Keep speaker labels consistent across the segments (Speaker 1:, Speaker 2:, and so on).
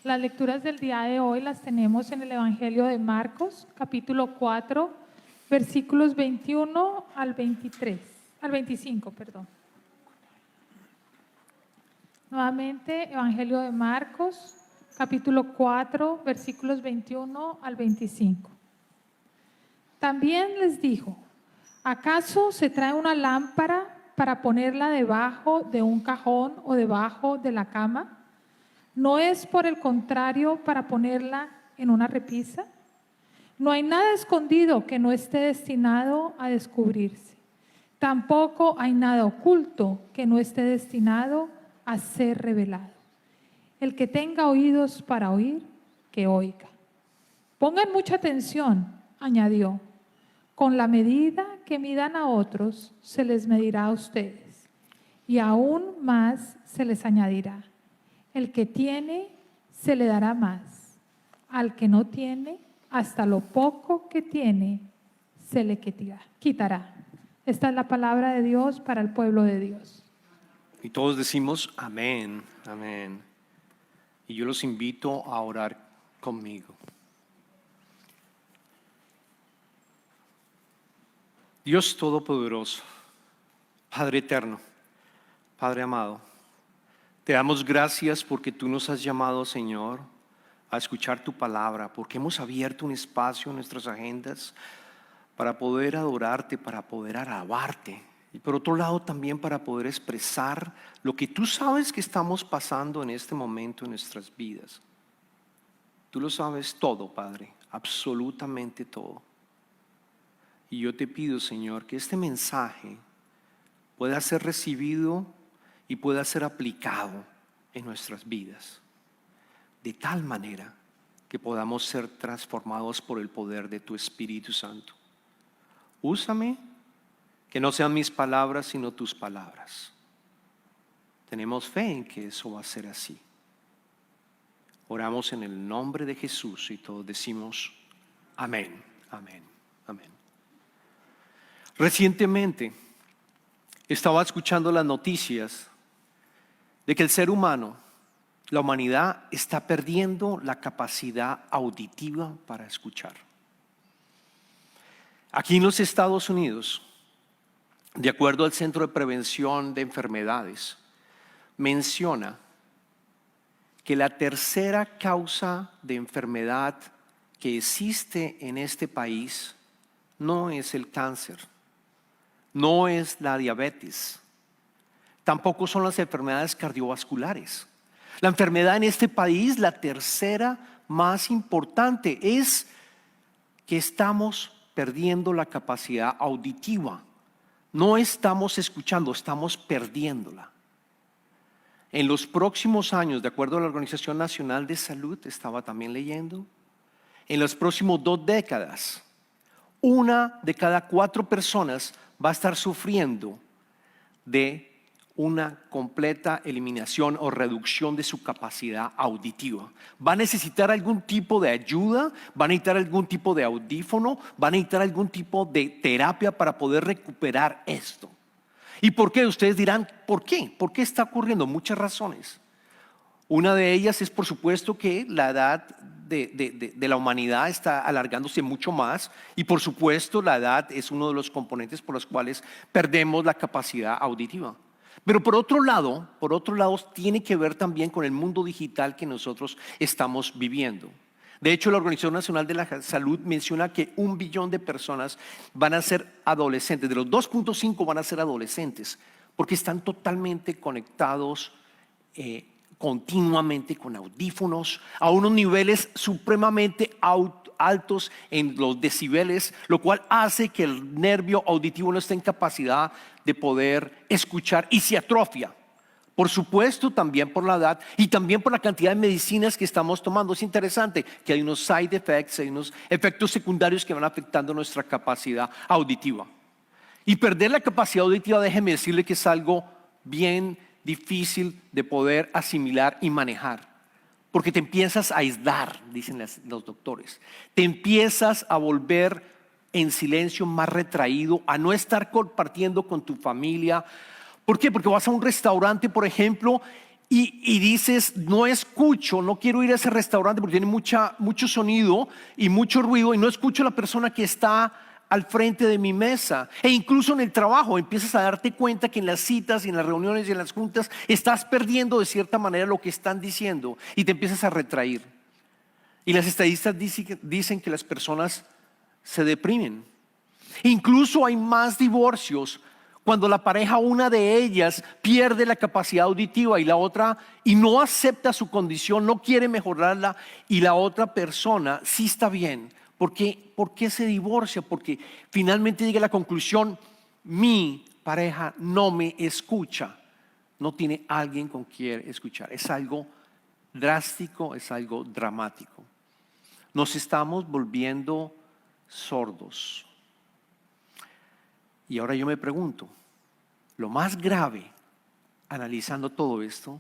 Speaker 1: Las lecturas del día de hoy las tenemos en el Evangelio de Marcos, capítulo 4, versículos 21 al 25, perdón. Nuevamente, Evangelio de Marcos, capítulo 4, versículos 21 al 25. También les dijo: ¿acaso se trae una lámpara para ponerla debajo de un cajón o debajo de la cama? ¿No es, por el contrario, para ponerla en una repisa? No hay nada escondido que no esté destinado a descubrirse. Tampoco hay nada oculto que no esté destinado a ser revelado. El que tenga oídos para oír, que oiga. Pongan mucha atención, añadió. Con la medida que midan a otros, se les medirá a ustedes, y aún más se les añadirá. El que tiene, se le dará más. Al que no tiene, hasta lo poco que tiene, se le quitará. Esta es la palabra de Dios para el pueblo de Dios.
Speaker 2: Y todos decimos amén, amén. Y yo los invito a orar conmigo. Dios Todopoderoso, Padre eterno, Padre amado, te damos gracias porque tú nos has llamado, Señor, a escuchar tu palabra, porque hemos abierto un espacio en nuestras agendas para poder adorarte, para poder alabarte, y por otro lado también para poder expresar lo que tú sabes que estamos pasando en este momento en nuestras vidas. Tú lo sabes todo, Padre, absolutamente todo. Y yo te pido, Señor, que este mensaje pueda ser recibido y pueda ser aplicado en nuestras vidas, de tal manera que podamos ser transformados por el poder de tu Espíritu Santo. Úsame, que no sean mis palabras sino tus palabras. Tenemos fe en que eso va a ser así. Oramos en el nombre de Jesús y todos decimos amén, amén, amén. Recientemente estaba escuchando las noticias de que el ser humano, la humanidad, está perdiendo la capacidad auditiva para escuchar. Aquí en los Estados Unidos, de acuerdo al Centro de Prevención de Enfermedades, menciona que la tercera causa de enfermedad que existe en este país no es el cáncer, no es la diabetes, tampoco son las enfermedades cardiovasculares. La enfermedad en este país, la tercera más importante, es que estamos perdiendo la capacidad auditiva. No estamos escuchando, estamos perdiéndola. En los próximos años, de acuerdo a la Organización Nacional de Salud, estaba también leyendo, en las próximas 2 décadas, 1 de cada 4 personas va a estar sufriendo de una completa eliminación o reducción de su capacidad auditiva. Va a necesitar algún tipo de ayuda, va a necesitar algún tipo de audífono, va a necesitar algún tipo de terapia para poder recuperar esto. ¿Y por qué? Ustedes dirán, ¿por qué? ¿Por qué está ocurriendo? Muchas razones. Una de ellas es, por supuesto, que la edad de la humanidad está alargándose mucho más, y por supuesto la edad es uno de los componentes por los cuales perdemos la capacidad auditiva. Pero por otro lado tiene que ver también con el mundo digital que nosotros estamos viviendo. De hecho, la Organización Nacional de la Salud menciona que 1 billón de personas van a ser adolescentes, de los 2.5 van a ser adolescentes, porque están totalmente conectados continuamente con audífonos a unos niveles supremamente altos en los decibeles, lo cual hace que el nervio auditivo no esté en capacidad de poder escuchar y se atrofia. Por supuesto, también por la edad y también por la cantidad de medicinas que estamos tomando. Es interesante que hay unos side effects, hay unos efectos secundarios que van afectando nuestra capacidad auditiva. Y perder la capacidad auditiva, déjeme decirle que es algo bien difícil de poder asimilar y manejar, porque te empiezas a aislar, dicen los doctores, te empiezas a volver en silencio, más retraído, a no estar compartiendo con tu familia. ¿Por qué? Porque vas a un restaurante, por ejemplo, y dices, no escucho, no quiero ir a ese restaurante porque tiene mucho sonido y mucho ruido y no escucho a la persona que está al frente de mi mesa. E incluso en el trabajo empiezas a darte cuenta que en las citas y en las reuniones y en las juntas estás perdiendo de cierta manera lo que están diciendo y te empiezas a retraer. Y las estadísticas dicen que las personas se deprimen. Incluso hay más divorcios cuando la pareja, una de ellas, pierde la capacidad auditiva y la otra, y no acepta su condición, no quiere mejorarla, y la otra persona sí está bien. ¿Por qué se divorcia? Porque finalmente llega a la conclusión, mi pareja no me escucha, no tiene alguien con quien escuchar. Es algo drástico, es algo dramático. Nos estamos volviendo sordos. Y ahora yo me pregunto, lo más grave, analizando todo esto,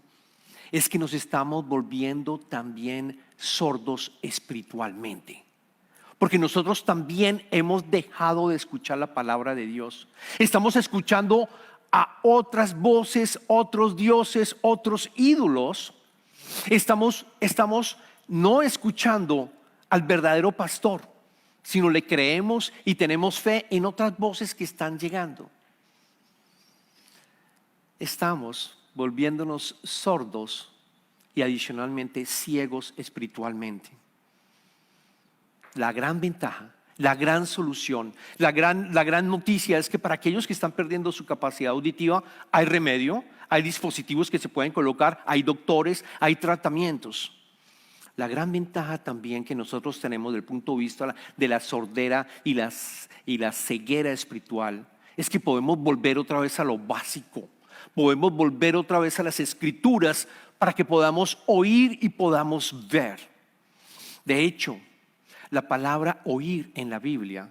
Speaker 2: es que nos estamos volviendo también sordos espiritualmente. Porque nosotros también hemos dejado de escuchar la palabra de Dios. Estamos escuchando a otras voces, otros dioses, otros ídolos. Estamos no escuchando al verdadero pastor, sino le creemos y tenemos fe en otras voces que están llegando. Estamos volviéndonos sordos y adicionalmente ciegos espiritualmente. La gran ventaja, la gran solución, la gran noticia es que para aquellos que están perdiendo su capacidad auditiva hay remedio, hay dispositivos que se pueden colocar, hay doctores, hay tratamientos. La gran ventaja también que nosotros tenemos desde el punto de vista de la sordera y la ceguera espiritual es que podemos volver otra vez a lo básico, podemos volver otra vez a las escrituras para que podamos oír y podamos ver. De hecho, la palabra oír en la Biblia,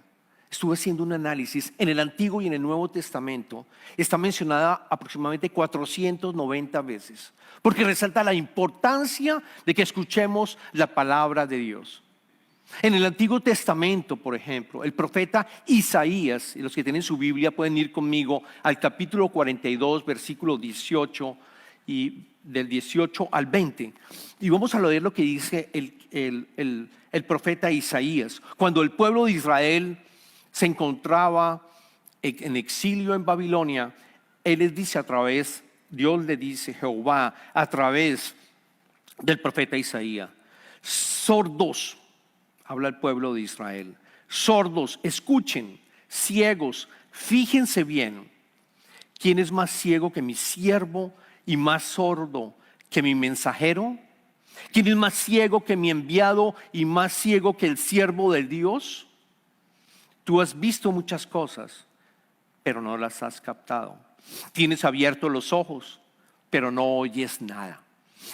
Speaker 2: estuve haciendo un análisis en el Antiguo y en el Nuevo Testamento, está mencionada aproximadamente 490 veces, porque resalta la importancia de que escuchemos la palabra de Dios. En el Antiguo Testamento, por ejemplo, el profeta Isaías, y los que tienen su Biblia pueden ir conmigo al capítulo 42, versículo 18 y del 18 al 20. Y vamos a leer lo que dice el profeta Isaías. Cuando el pueblo de Israel se encontraba en exilio en Babilonia, Él les dice Dios le dice, Jehová, a través del profeta Isaías, sordos, habla el pueblo de Israel, sordos, escuchen, ciegos, fíjense bien, ¿quién es más ciego que mi siervo y más sordo que mi mensajero? ¿Quién es más ciego que mi enviado y más ciego que el siervo de Dios? Tú has visto muchas cosas, pero no las has captado. Tienes abiertos los ojos, pero no oyes nada.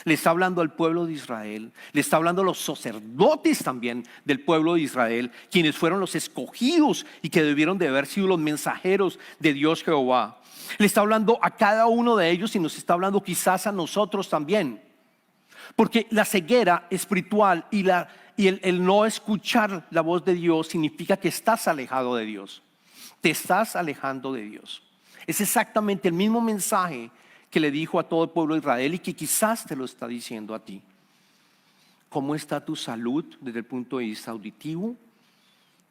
Speaker 2: Le está hablando al pueblo de Israel, le está hablando a los sacerdotes también del pueblo de Israel, quienes fueron los escogidos y que debieron de haber sido los mensajeros de Dios Jehová. Le está hablando a cada uno de ellos y nos está hablando quizás a nosotros también. Porque la ceguera espiritual y el no escuchar la voz de Dios significa que estás alejado de Dios. Te estás alejando de Dios. Es exactamente el mismo mensaje que le dijo a todo el pueblo de Israel y que quizás te lo está diciendo a ti. ¿Cómo está tu salud desde el punto de vista auditivo?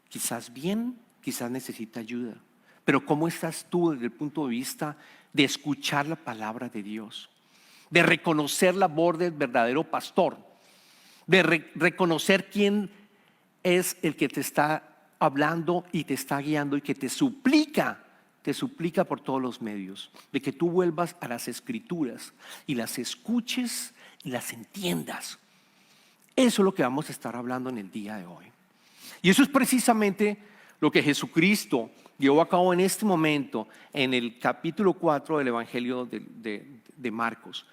Speaker 2: Quizás bien, quizás necesita ayuda. Pero ¿cómo estás tú desde el punto de vista de escuchar la palabra de Dios? De reconocer la voz del verdadero pastor, de reconocer quién es el que te está hablando y te está guiando y que te suplica por todos los medios, de que tú vuelvas a las escrituras y las escuches y las entiendas. Eso es lo que vamos a estar hablando en el día de hoy. Y eso es precisamente lo que Jesucristo llevó a cabo en este momento en el capítulo 4 del Evangelio de Marcos.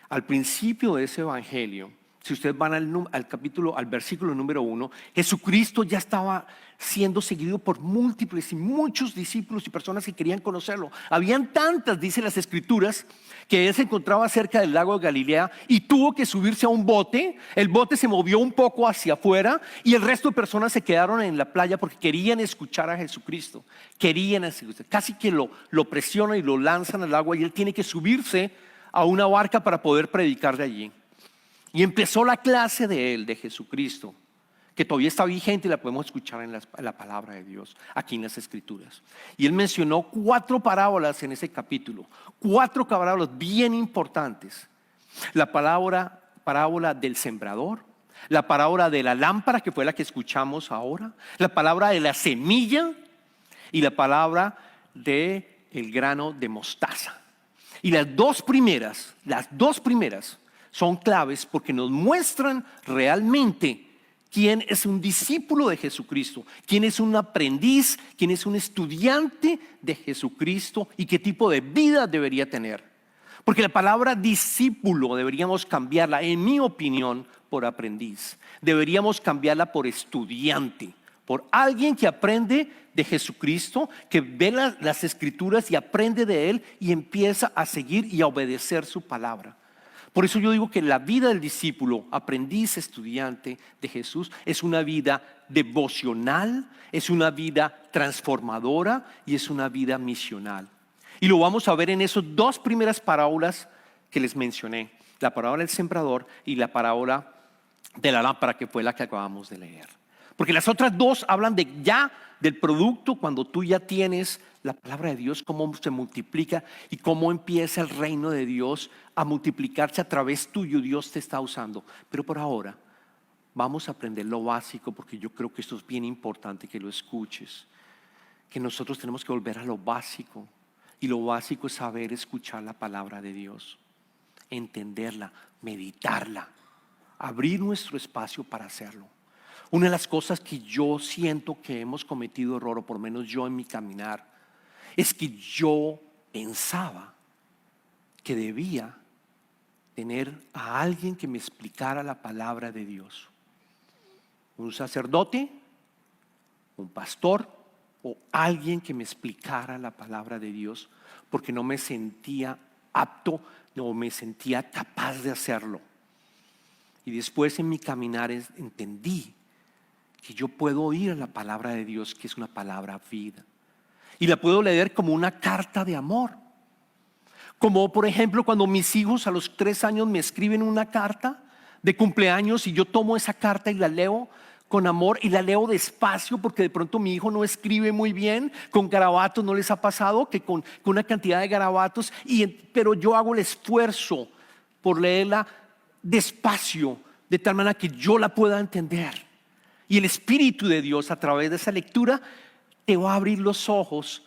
Speaker 2: Al principio de ese Evangelio, si ustedes van al versículo número 1, Jesucristo ya estaba siendo seguido por múltiples y muchos discípulos y personas que querían conocerlo. Habían tantas, dice las escrituras, que él se encontraba cerca del lago de Galilea y tuvo que subirse a un bote. El bote se movió un poco hacia afuera y el resto de personas se quedaron en la playa porque querían escuchar a Jesucristo. Casi que lo presionan y lo lanzan al agua y él tiene que subirse a una barca para poder predicar de allí. Y empezó la clase de él, de Jesucristo, que todavía está vigente y la podemos escuchar en la palabra de Dios, aquí en las Escrituras. Y él mencionó 4 parábolas en ese capítulo, 4 parábolas bien importantes. La parábola del sembrador, la parábola de la lámpara, que fue la que escuchamos ahora, la palabra de la semilla y la palabra del grano de mostaza. Y las dos primeras son claves porque nos muestran realmente quién es un discípulo de Jesucristo, quién es un aprendiz, quién es un estudiante de Jesucristo y qué tipo de vida debería tener. Porque la palabra discípulo deberíamos cambiarla, en mi opinión, por aprendiz. Deberíamos cambiarla por estudiante, por alguien que aprende de Jesucristo, que ve las Escrituras y aprende de Él y empieza a seguir y a obedecer su palabra. Por eso yo digo que la vida del discípulo, aprendiz, estudiante de Jesús, es una vida devocional, es una vida transformadora y es una vida misional. Y lo vamos a ver en esas 2 primeras parábolas que les mencioné, la parábola del sembrador y la parábola de la lámpara, que fue la que acabamos de leer. Porque las otras 2 hablan del producto cuando tú ya tienes la palabra de Dios, cómo se multiplica y cómo empieza el reino de Dios a multiplicarse a través tuyo. Dios te está usando. Pero por ahora vamos a aprender lo básico, porque yo creo que esto es bien importante que lo escuches, que nosotros tenemos que volver a lo básico. Y lo básico es saber escuchar la palabra de Dios, entenderla, meditarla, abrir nuestro espacio para hacerlo. Una de las cosas que yo siento que hemos cometido error, o por lo menos yo en mi caminar, es que yo pensaba que debía tener a alguien que me explicara la palabra de Dios. Un sacerdote, un pastor o alguien que me explicara la palabra de Dios, porque no me sentía apto, no me sentía capaz de hacerlo. Y después en mi caminar entendí que yo puedo oír la palabra de Dios, que es una palabra vida, y la puedo leer como una carta de amor. Como por ejemplo cuando mis hijos a los 3 años me escriben una carta de cumpleaños y yo tomo esa carta y la leo con amor y la leo despacio, porque de pronto mi hijo no escribe muy bien con garabatos. ¿No les ha pasado que con una cantidad de garabatos? Pero yo hago el esfuerzo por leerla despacio, de tal manera que yo la pueda entender. Y el Espíritu de Dios, a través de esa lectura, te va a abrir los ojos,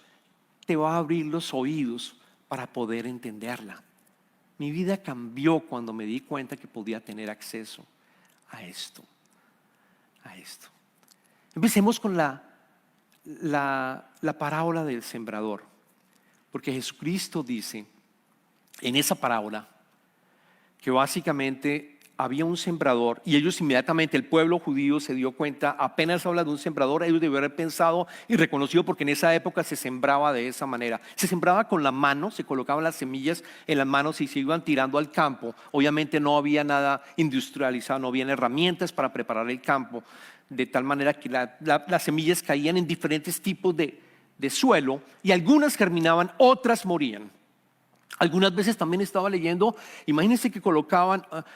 Speaker 2: te va a abrir los oídos para poder entenderla. Mi vida cambió cuando me di cuenta que podía tener acceso a esto. Empecemos con la parábola del sembrador, porque Jesucristo dice en esa parábola que básicamente había un sembrador, y ellos inmediatamente, el pueblo judío se dio cuenta. Apenas habla de un sembrador, ellos debieron haber pensado y reconocido, porque en esa época se sembraba de esa manera. Se sembraba con la mano, se colocaban las semillas en las manos y se iban tirando al campo. Obviamente no había nada industrializado, no habían herramientas para preparar el campo, de tal manera que las semillas caían en diferentes tipos de suelo, y algunas germinaban, otras morían. Algunas veces también estaba leyendo, imagínense que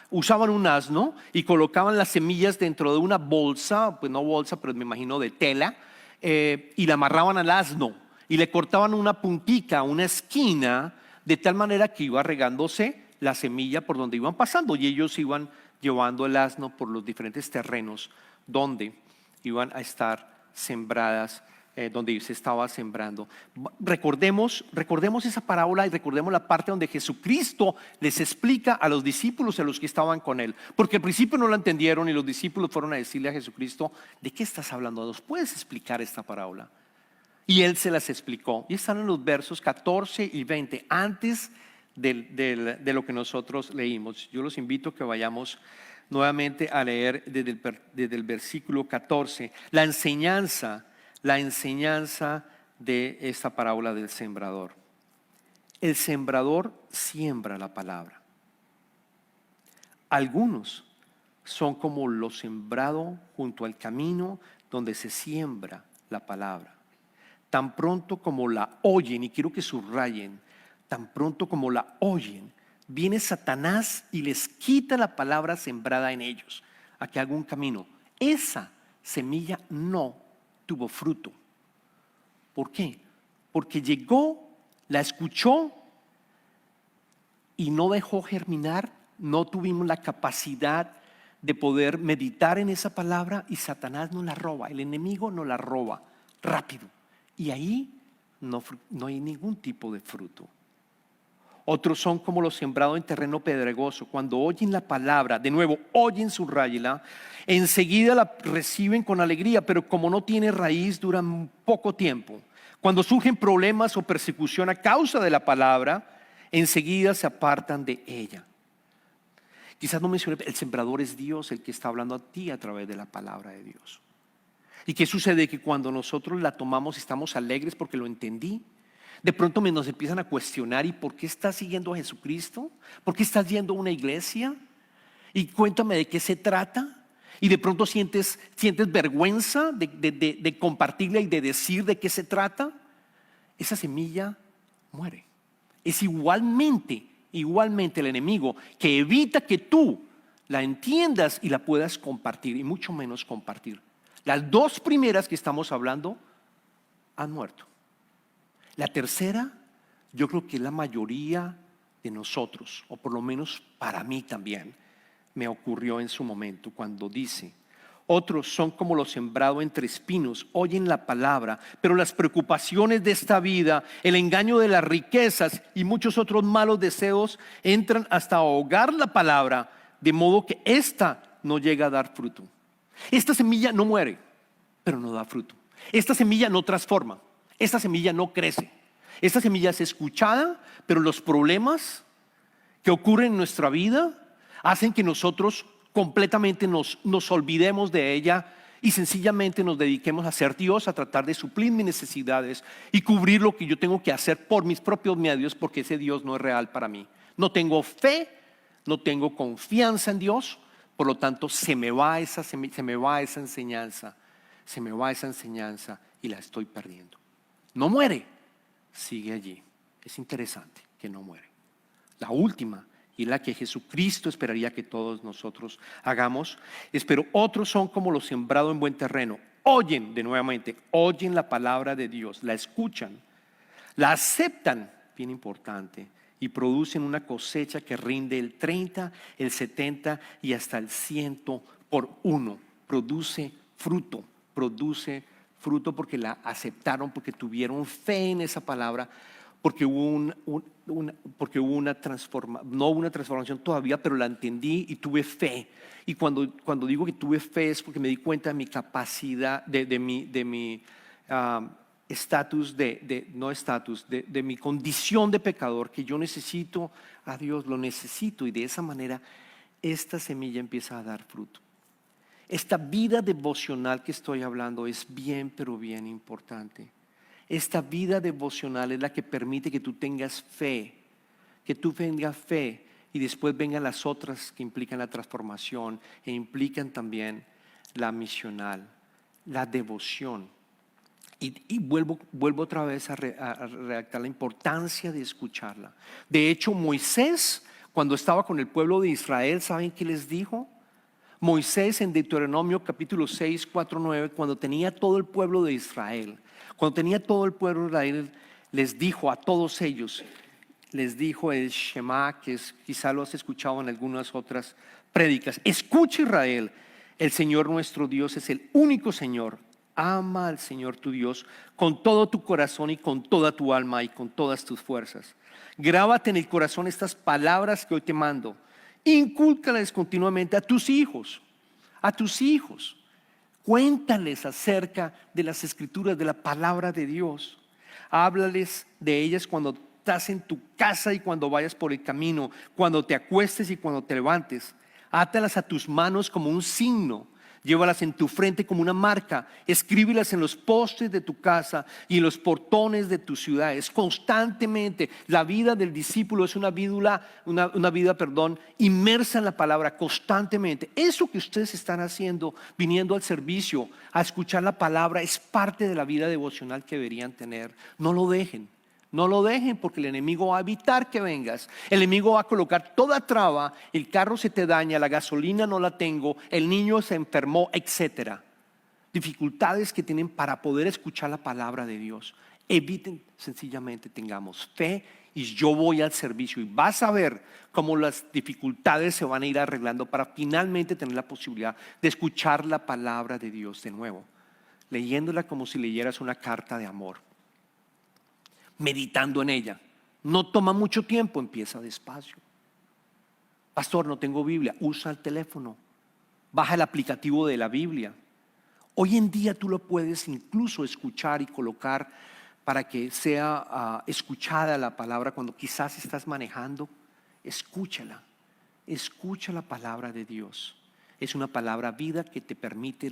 Speaker 2: usaban un asno y colocaban las semillas dentro de una bolsa, pues no bolsa, pero me imagino de tela, y la amarraban al asno y le cortaban una puntica, una esquina, de tal manera que iba regándose la semilla por donde iban pasando, y ellos iban llevando el asno por los diferentes terrenos donde iban a estar sembradas, donde se estaba sembrando. Recordemos esa parábola y recordemos la parte donde Jesucristo les explica a los discípulos y a los que estaban con él, porque al principio no la entendieron y los discípulos fueron a decirle a Jesucristo: ¿de qué estás hablando? ¿Nos puedes explicar esta parábola? Y él se las explicó, y están en los versos 14 y 20, antes de lo que nosotros leímos. Yo los invito a que vayamos nuevamente a leer desde el versículo 14 la enseñanza de esta parábola del sembrador. El sembrador siembra la palabra. Algunos son como lo sembrado junto al camino donde se siembra la palabra. Tan pronto como la oyen, y quiero que subrayen, tan pronto como la oyen, viene Satanás y les quita la palabra sembrada en ellos, a que haga un camino. Esa semilla no tuvo fruto. ¿Por qué? Porque llegó, la escuchó y no dejó germinar. No tuvimos la capacidad de poder meditar en esa palabra y Satanás nos la roba, el enemigo nos la roba rápido. Y ahí no hay ningún tipo de fruto. Otros son como los sembrados en terreno pedregoso. Cuando oyen la palabra, de nuevo, oyen, subráyela, enseguida la reciben con alegría, pero como no tiene raíz, duran poco tiempo. Cuando surgen problemas o persecución a causa de la palabra, enseguida se apartan de ella. Quizás no mencione, el sembrador es Dios el que está hablando a ti a través de la palabra de Dios. ¿Y qué sucede? Que cuando nosotros la tomamos y estamos alegres porque lo entendí, de pronto nos empiezan a cuestionar: ¿y por qué estás siguiendo a Jesucristo? ¿Por qué estás yendo a una iglesia? Y cuéntame de qué se trata. Y de pronto sientes vergüenza de compartirla y de decir de qué se trata. Esa semilla muere. Es igualmente el enemigo que evita que tú la entiendas y la puedas compartir, y mucho menos compartir. Las dos primeras que estamos hablando han muerto. La tercera, yo creo que la mayoría de nosotros, o por lo menos para mí también, me ocurrió en su momento cuando dice: otros son como lo sembrado entre espinos, oyen la palabra, pero las preocupaciones de esta vida, el engaño de las riquezas y muchos otros malos deseos entran hasta ahogar la palabra, de modo que ésta no llega a dar fruto. Esta semilla no muere, pero no da fruto. Esta semilla no transforma, esta semilla no crece. Esta semilla es escuchada, pero los problemas que ocurren en nuestra vida hacen que nosotros completamente nos olvidemos de ella y sencillamente nos dediquemos a ser Dios, a tratar de suplir mis necesidades y cubrir lo que yo tengo que hacer por mis propios medios, porque ese Dios no es real para mí. No tengo fe, no tengo confianza en Dios, por lo tanto se me va esa enseñanza y la estoy perdiendo. No muere, sigue allí. Es interesante que no muere. La última, y la que Jesucristo esperaría que todos nosotros hagamos, pero otros son como los sembrados en buen terreno. Oyen la palabra de Dios, la escuchan, la aceptan, bien importante, y producen una cosecha que rinde el 30, el 70 y hasta el 100 por uno. Produce fruto porque la aceptaron, porque tuvieron fe en esa palabra, porque hubo una transformación, no una transformación todavía, pero la entendí y tuve fe. Y cuando digo que tuve fe es porque me di cuenta de mi capacidad, de mi estatus, de mi condición de pecador, que yo necesito a Dios, lo necesito, y de esa manera esta semilla empieza a dar fruto. Esta vida devocional que estoy hablando es bien, pero bien importante. Esta vida devocional es la que permite que tú tengas fe, y después vengan las otras que implican la transformación e implican también la misional, la devoción. Y vuelvo otra vez a redactar la importancia de escucharla. De hecho, Moisés, cuando estaba con el pueblo de Israel, ¿saben qué les dijo? Moisés en Deuteronomio capítulo 6, 4, 9, cuando tenía todo el pueblo de Israel, les dijo a todos ellos, les dijo el Shema, que quizá lo has escuchado en algunas otras prédicas: escucha, Israel, el Señor nuestro Dios es el único Señor. Ama al Señor tu Dios con todo tu corazón y con toda tu alma y con todas tus fuerzas. Grábate en el corazón estas palabras que hoy te mando. Incúlcalas continuamente a tus hijos. Cuéntales acerca de las escrituras, de la palabra de Dios. Háblales de ellas cuando estás en tu casa y cuando vayas por el camino, cuando te acuestes y cuando te levantes. Átalas a tus manos como un signo. Llévalas en tu frente como una marca. Escríbelas en los postes de tu casa y en los portones de tus ciudades. Constantemente. La vida del discípulo es una vida inmersa en la palabra constantemente. Eso que ustedes están haciendo, viniendo al servicio, a escuchar la palabra, es parte de la vida devocional que deberían tener. No lo dejen. No lo dejen porque el enemigo va a evitar que vengas. El enemigo va a colocar toda traba, el carro se te daña, la gasolina no la tengo, el niño se enfermó, etcétera. Dificultades que tienen para poder escuchar la palabra de Dios. Eviten, sencillamente tengamos fe y yo voy al servicio y vas a ver cómo las dificultades se van a ir arreglando para finalmente tener la posibilidad de escuchar la palabra de Dios de nuevo, leyéndola como si leyeras una carta de amor, meditando en ella. No toma mucho tiempo, empieza despacio. Pastor, no tengo Biblia, usa el teléfono, baja el aplicativo de la Biblia. Hoy en día tú lo puedes incluso escuchar y colocar para que sea escuchada la palabra cuando quizás estás manejando. Escúchala, escucha la palabra de Dios. Es una palabra vida que te permite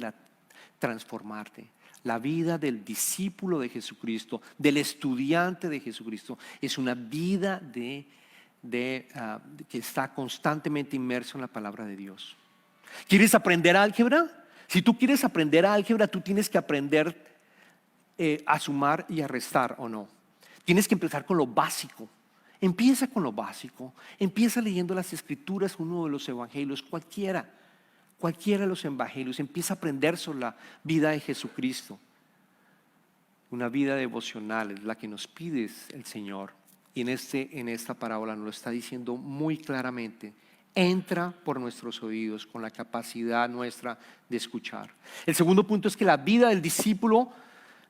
Speaker 2: transformarte. La vida del discípulo de Jesucristo, del estudiante de Jesucristo, es una vida que está constantemente inmerso en la palabra de Dios. ¿Quieres aprender álgebra? Si tú quieres aprender álgebra, tú tienes que aprender a sumar y a restar, ¿o no? Tienes que empezar con lo básico. Empieza con lo básico. Empieza leyendo las escrituras, uno de los evangelios, cualquiera de los evangelios. Empieza a aprender sobre la vida de Jesucristo. Una vida devocional es la que nos pide el Señor. Y en esta parábola nos lo está diciendo muy claramente. Entra por nuestros oídos con la capacidad nuestra de escuchar. El segundo punto es que la vida del discípulo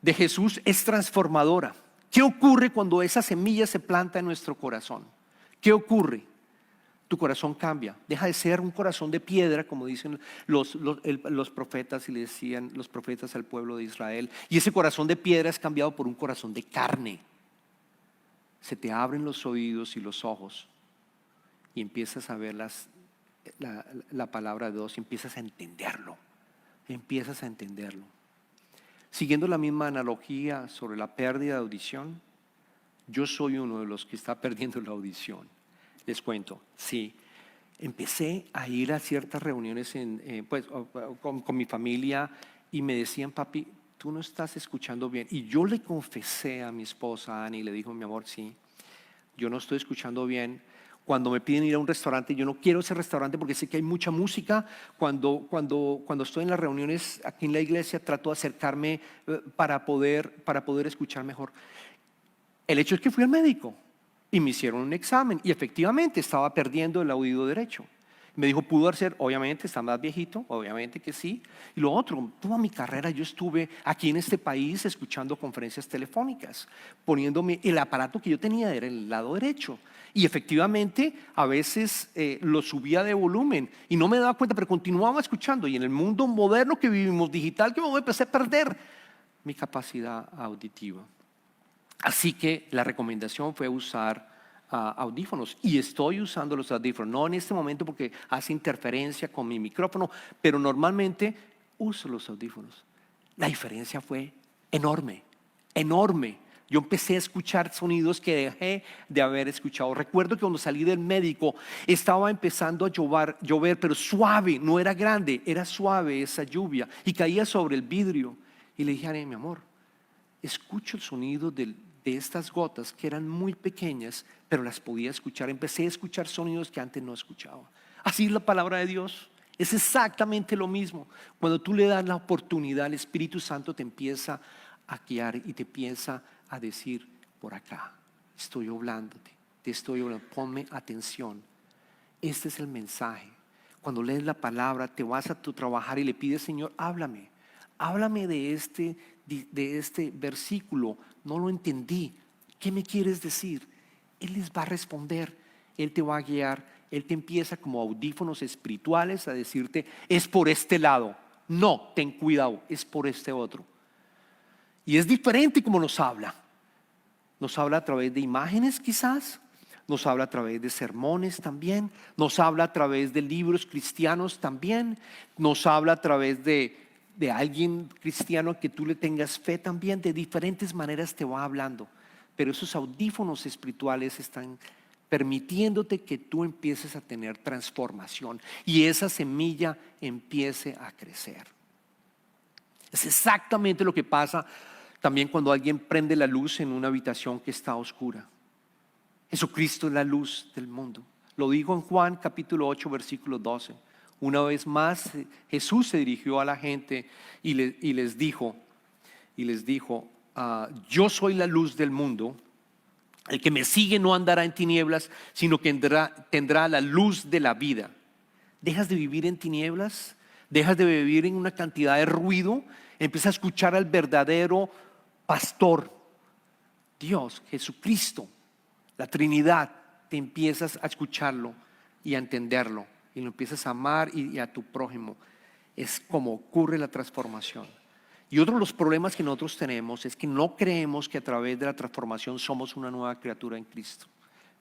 Speaker 2: de Jesús es transformadora. ¿Qué ocurre cuando esa semilla se planta en nuestro corazón? ¿Qué ocurre? Tu corazón cambia, deja de ser un corazón de piedra, como dicen los profetas y le decían los profetas al pueblo de Israel, y ese corazón de piedra es cambiado por un corazón de carne. Se te abren los oídos y los ojos y empiezas a ver la palabra de Dios y empiezas a entenderlo. Siguiendo la misma analogía sobre la pérdida de audición, yo soy uno de los que está perdiendo la audición. Les cuento, sí, empecé a ir a ciertas reuniones con mi familia y me decían, papi, tú no estás escuchando bien. Y yo le confesé a mi esposa, Ani, y le dijo, mi amor, sí, yo no estoy escuchando bien. Cuando me piden ir a un restaurante, yo no quiero ese restaurante porque sé que hay mucha música. Cuando estoy en las reuniones aquí en la iglesia, trato de acercarme para poder escuchar mejor. El hecho es que fui al médico y me hicieron un examen y efectivamente estaba perdiendo el oído derecho. Me dijo, pudo ser, obviamente está más viejito, obviamente que sí. Y lo otro, toda mi carrera yo estuve aquí en este país escuchando conferencias telefónicas, poniéndome el aparato que yo tenía era el lado derecho. Y efectivamente a veces lo subía de volumen y no me daba cuenta, pero continuaba escuchando. Y en el mundo moderno que vivimos, digital, que me empecé a perder mi capacidad auditiva. Así que la recomendación fue usar audífonos y estoy usando los audífonos, no en este momento porque hace interferencia con mi micrófono, pero normalmente uso los audífonos. La diferencia fue enorme. Yo empecé a escuchar sonidos que dejé de haber escuchado. Recuerdo que cuando salí del médico estaba empezando a llover, pero suave, no era grande, era suave esa lluvia y caía sobre el vidrio. Y le dije a mi amor, escucho el sonido de estas gotas que eran muy pequeñas, pero las podía escuchar. Empecé a escuchar sonidos que antes no escuchaba. Así es la palabra de Dios. Es exactamente lo mismo. Cuando tú le das la oportunidad, el Espíritu Santo te empieza a guiar y te empieza a decir, por acá, estoy hablándote, te estoy hablando, ponme atención. Este es el mensaje. Cuando lees la palabra, te vas a tu trabajar y le pides, Señor, háblame de este versículo, no lo entendí, ¿qué me quieres decir? Él les va a responder, Él te va a guiar, Él te empieza como audífonos espirituales a decirte, es por este lado, no, ten cuidado, es por este otro. Y es diferente como nos habla a través de imágenes quizás, nos habla a través de sermones también, nos habla a través de libros cristianos también, nos habla a través de alguien cristiano que tú le tengas fe también, de diferentes maneras te va hablando. Pero esos audífonos espirituales están permitiéndote que tú empieces a tener transformación y esa semilla empiece a crecer. Es exactamente lo que pasa También cuando alguien prende la luz en una habitación que está oscura. Jesucristo es la luz del mundo. Lo dijo en Juan capítulo 8, versículo 12. Una vez más Jesús se dirigió a la gente y les dijo, yo soy la luz del mundo. El que me sigue no andará en tinieblas, sino que tendrá la luz de la vida. ¿Dejas de vivir en tinieblas? ¿Dejas de vivir en una cantidad de ruido? Empieza a escuchar al verdadero pastor, Dios, Jesucristo, la Trinidad. Te empiezas a escucharlo y a entenderlo, y lo empiezas a amar y a tu prójimo. Es como ocurre la transformación. Y otro de los problemas que nosotros tenemos es que no creemos que a través de la transformación somos una nueva criatura en Cristo,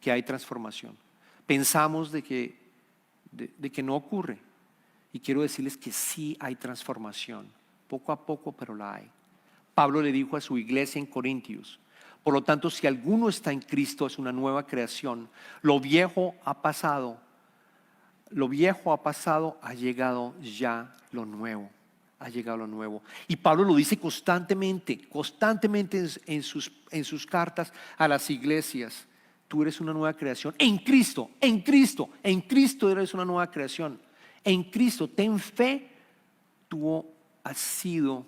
Speaker 2: que hay transformación. Pensamos de que no ocurre. Y quiero decirles que sí hay transformación, poco a poco, pero la hay. Pablo le dijo a su iglesia en Corintios: por lo tanto, si alguno está en Cristo, es una nueva creación. Lo viejo ha pasado, ha llegado ya lo nuevo. Ha llegado lo nuevo. Y Pablo lo dice constantemente en sus cartas a las iglesias. Tú eres una nueva creación en Cristo eres una nueva creación. En Cristo, ten fe, tú has sido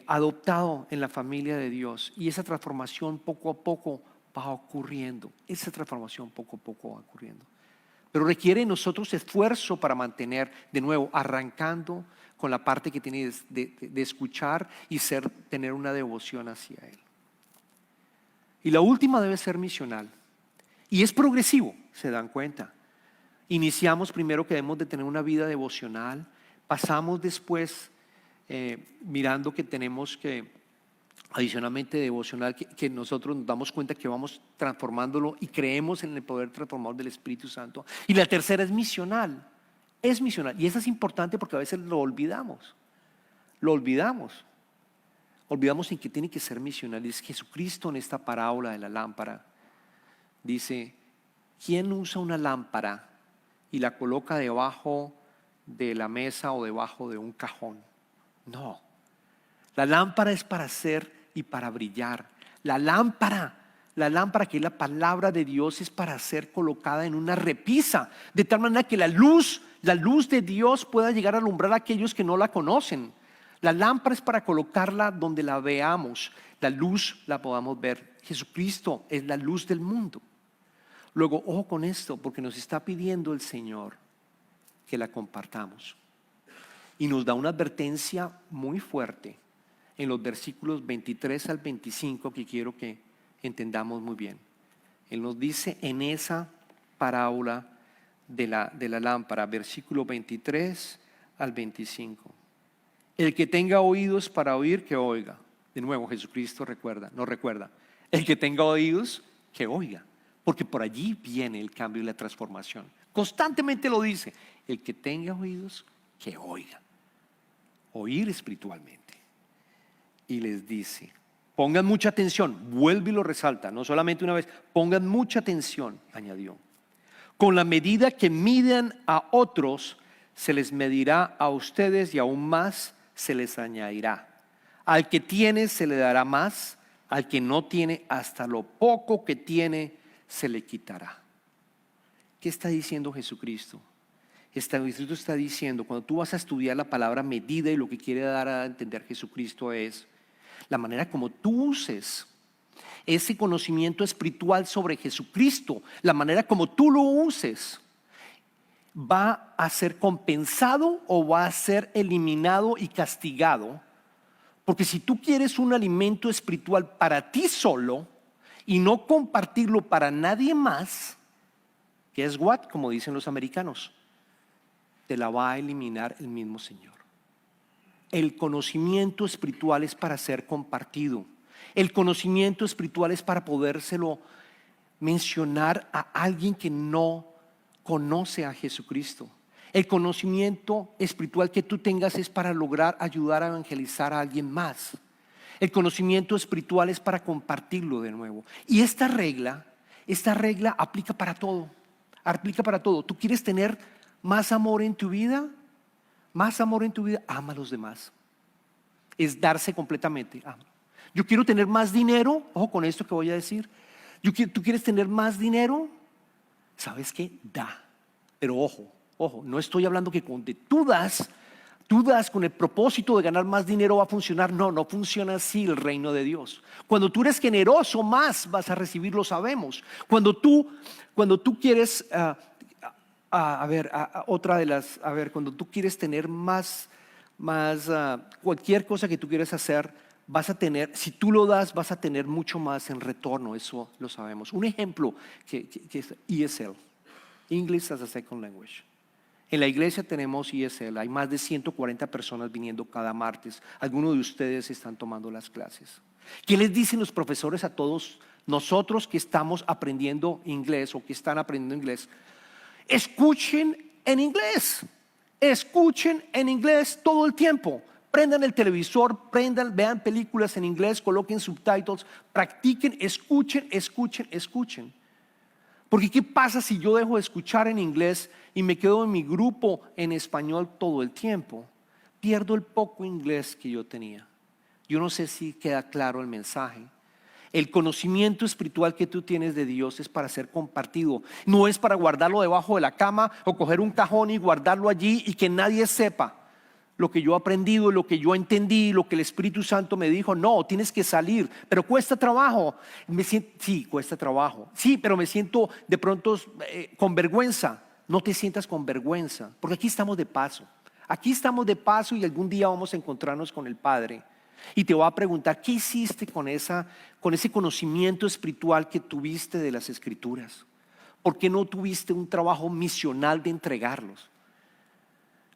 Speaker 2: adoptado en la familia de Dios, y esa transformación poco a poco va ocurriendo. Pero requiere de nosotros esfuerzo para mantener, de nuevo, arrancando con la parte que tiene de escuchar y tener una devoción hacia Él. Y la última debe ser misional. Y es progresivo, se dan cuenta. Iniciamos primero que debemos de tener una vida devocional. Pasamos después mirando que tenemos que, adicionalmente devocional, que nosotros nos damos cuenta que vamos transformándolo y creemos en el poder transformador del Espíritu Santo. Y la tercera es misional. Y esa es importante porque a veces lo olvidamos. Olvidamos en que tiene que ser misional. Es Jesucristo en esta parábola de la lámpara. Dice: ¿quién usa una lámpara y la coloca debajo de la mesa o debajo de un cajón? No. La lámpara es para hacer y para brillar. La lámpara que es la palabra de Dios, es para ser colocada en una repisa, de tal manera que la luz de Dios pueda llegar a alumbrar a aquellos que no la conocen. La lámpara es para colocarla donde la veamos, la luz la podamos ver. Jesucristo es la luz del mundo. Luego, ojo con esto, porque nos está pidiendo el Señor que la compartamos. Y nos da una advertencia muy fuerte en los versículos 23 al 25 que quiero que entendamos muy bien. Él nos dice en esa parábola de la lámpara, versículo 23 al 25: el que tenga oídos para oír, que oiga. De nuevo, Jesucristo nos recuerda: el que tenga oídos, que oiga, porque por allí viene el cambio y la transformación. Constantemente lo dice: el que tenga oídos, que oiga. Oír espiritualmente. Y les dice: pongan mucha atención. Vuelve y lo resalta, no solamente una vez. Pongan mucha atención, añadió. Con la medida que midan a otros, se les medirá a ustedes, y aún más se les añadirá. Al que tiene se le dará más, al que no tiene, hasta lo poco que tiene se le quitará. ¿Qué está diciendo Jesucristo? Jesucristo está diciendo, cuando tú vas a estudiar la palabra medida, y lo que quiere dar a entender Jesucristo es la manera como tú uses ese conocimiento espiritual sobre Jesucristo, la manera como tú lo uses, va a ser compensado o va a ser eliminado y castigado. Porque si tú quieres un alimento espiritual para ti solo y no compartirlo para nadie más, que es what, como dicen los americanos, te la va a eliminar el mismo Señor. El conocimiento espiritual es para ser compartido. El conocimiento espiritual es para podérselo mencionar a alguien que no conoce a Jesucristo. El conocimiento espiritual que tú tengas es para lograr ayudar a evangelizar a alguien más. El conocimiento espiritual es para compartirlo de nuevo. Y esta regla aplica para todo. Aplica para todo. ¿Tú quieres tener más amor en tu vida? Más amor en tu vida, ama a los demás. Es darse completamente. Ama. Yo quiero tener más dinero. Ojo con esto que voy a decir. ¿Tú quieres tener más dinero? ¿Sabes qué? Da. Pero ojo, no estoy hablando que cuando tú das con el propósito de ganar más dinero va a funcionar. No funciona así el reino de Dios. Cuando tú eres generoso, más vas a recibir, lo sabemos. Cuando tú quieres, cuando tú quieres tener más, cualquier cosa que tú quieras hacer, vas a tener, si tú lo das, vas a tener mucho más en retorno. Eso lo sabemos. Un ejemplo que es ESL, English as a Second Language. En la iglesia tenemos ESL, hay más de 140 personas viniendo cada martes. Algunos de ustedes están tomando las clases. ¿Qué les dicen los profesores a todos nosotros que estamos aprendiendo inglés o que están aprendiendo inglés? Escuchen en inglés todo el tiempo. Prendan el televisor, vean películas en inglés, coloquen subtitles, practiquen, escuchen. Porque ¿qué pasa si yo dejo de escuchar en inglés y me quedo en mi grupo en español todo el tiempo? Pierdo el poco inglés que yo tenía. Yo no sé si queda claro el mensaje. El conocimiento espiritual que tú tienes de Dios es para ser compartido. No es para guardarlo debajo de la cama o coger un cajón y guardarlo allí y que nadie sepa lo que yo he aprendido, lo que yo entendí, lo que el Espíritu Santo me dijo. No, tienes que salir, pero cuesta trabajo. Sí, cuesta trabajo. Sí, pero me siento de pronto con vergüenza. No te sientas con vergüenza, porque aquí estamos de paso. Aquí estamos de paso y algún día vamos a encontrarnos con el Padre. Y te va a preguntar, ¿qué hiciste con ese conocimiento espiritual que tuviste de las Escrituras? ¿Por qué no tuviste un trabajo misional de entregarlos?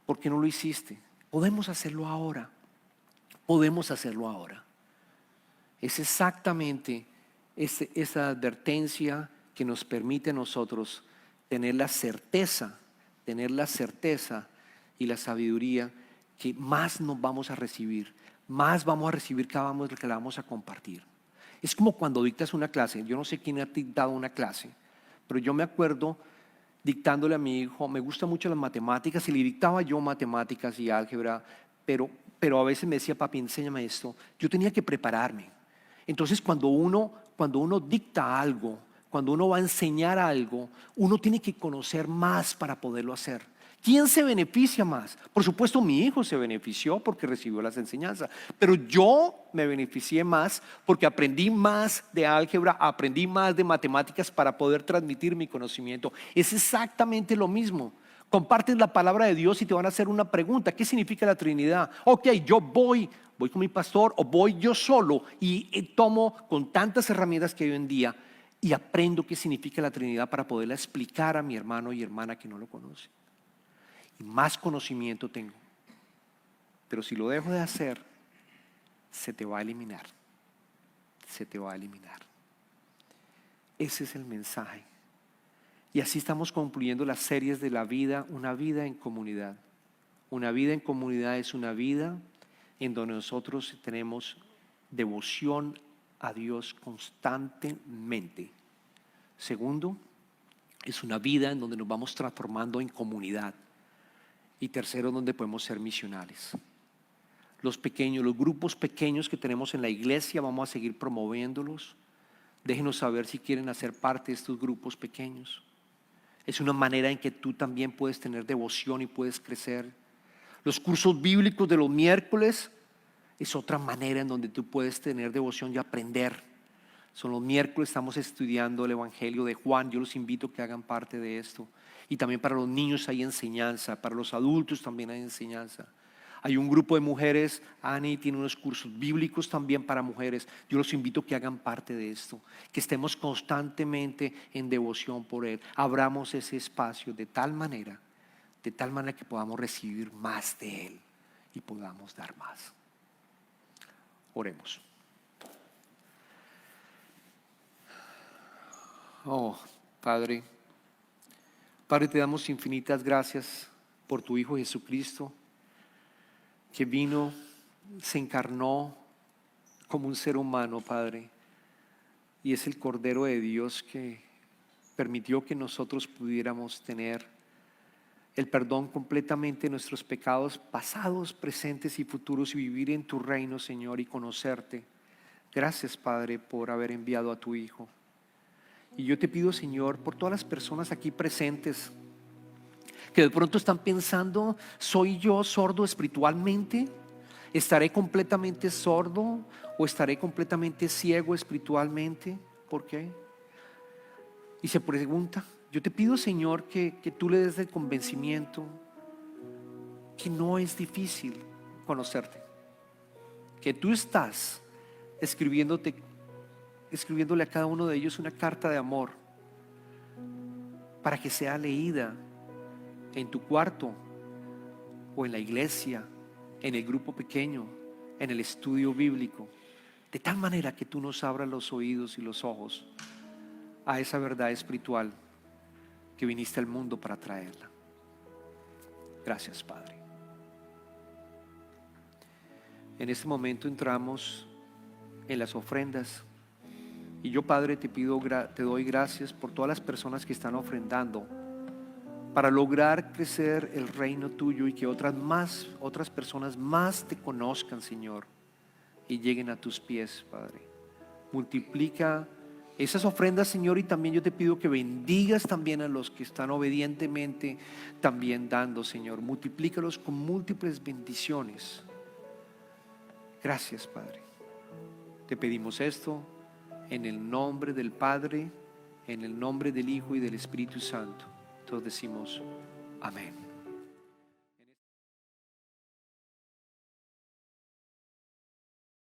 Speaker 2: ¿Por qué no lo hiciste? Podemos hacerlo ahora. Es exactamente esa advertencia que nos permite a nosotros tener la certeza y la sabiduría que más nos vamos a recibir, más vamos a recibir cada vez que la vamos a compartir. Es como cuando dictas una clase. Yo no sé quién ha dictado una clase, pero yo me acuerdo dictándole a mi hijo. Me gustan mucho las matemáticas y le dictaba yo matemáticas y álgebra, pero a veces me decía, papi, enséñame esto. Yo tenía que prepararme. Entonces cuando uno dicta algo, cuando uno va a enseñar algo, uno tiene que conocer más para poderlo hacer. ¿Quién se beneficia más? Por supuesto, mi hijo se benefició porque recibió las enseñanzas, pero yo me beneficié más porque aprendí más de álgebra, aprendí más de matemáticas para poder transmitir mi conocimiento. Es exactamente lo mismo. Compartes la palabra de Dios y te van a hacer una pregunta. ¿Qué significa la Trinidad? Ok, yo voy con mi pastor o voy yo solo y tomo con tantas herramientas que hay hoy en día y aprendo qué significa la Trinidad para poderla explicar a mi hermano y hermana que no lo conoce. Y más conocimiento tengo. Pero si lo dejo de hacer, se te va a eliminar. Ese es el mensaje. Y así estamos concluyendo las series de la vida, una vida en comunidad. Una vida en comunidad es una vida en donde nosotros tenemos devoción a Dios constantemente. Segundo, es una vida en donde nos vamos transformando en comunidad. Y tercero, donde podemos ser misionales. Los grupos pequeños que tenemos en la iglesia, vamos a seguir promoviéndolos. Déjenos saber si quieren hacer parte de estos grupos pequeños. Es una manera en que tú también puedes tener devoción y puedes crecer. Los cursos bíblicos de los miércoles es otra manera en donde tú puedes tener devoción y aprender. Son los miércoles, estamos estudiando el Evangelio de Juan. Yo los invito a que hagan parte de esto. Y también para los niños hay enseñanza, para los adultos también hay enseñanza. Hay un grupo de mujeres, Ani tiene unos cursos bíblicos también para mujeres. Yo los invito a que hagan parte de esto, que estemos constantemente en devoción por Él. Abramos ese espacio de tal manera que podamos recibir más de Él y podamos dar más. Oremos. Oh, Padre, te damos infinitas gracias por tu Hijo Jesucristo, que vino, se encarnó como un ser humano, Padre, y es el Cordero de Dios que permitió que nosotros pudiéramos tener el perdón completamente de nuestros pecados pasados, presentes y futuros y vivir en tu reino, Señor, y conocerte. Gracias, Padre, por haber enviado a tu Hijo. Y yo te pido, Señor, por todas las personas aquí presentes que de pronto están pensando, ¿soy yo sordo espiritualmente? ¿Estaré completamente sordo o estaré completamente ciego espiritualmente? ¿Por qué? Y se pregunta. Yo te pido, Señor, que tú le des el convencimiento que no es difícil conocerte, que tú estás escribiéndole a cada uno de ellos una carta de amor para que sea leída en tu cuarto o en la iglesia, en el grupo pequeño, en el estudio bíblico, de tal manera que tú nos abras los oídos y los ojos a esa verdad espiritual que viniste al mundo para traerla. Gracias, Padre. En este momento entramos en las ofrendas y yo, Padre, te doy gracias por todas las personas que están ofrendando para lograr crecer el reino tuyo y que otras personas más te conozcan, Señor, y lleguen a tus pies, Padre. Multiplica esas ofrendas, Señor, y también yo te pido que bendigas también a los que están obedientemente también dando, Señor. Multiplícalos con múltiples bendiciones. Gracias, Padre. Te pedimos esto en el nombre del Padre, en el nombre del Hijo y del Espíritu Santo. Todos decimos amén.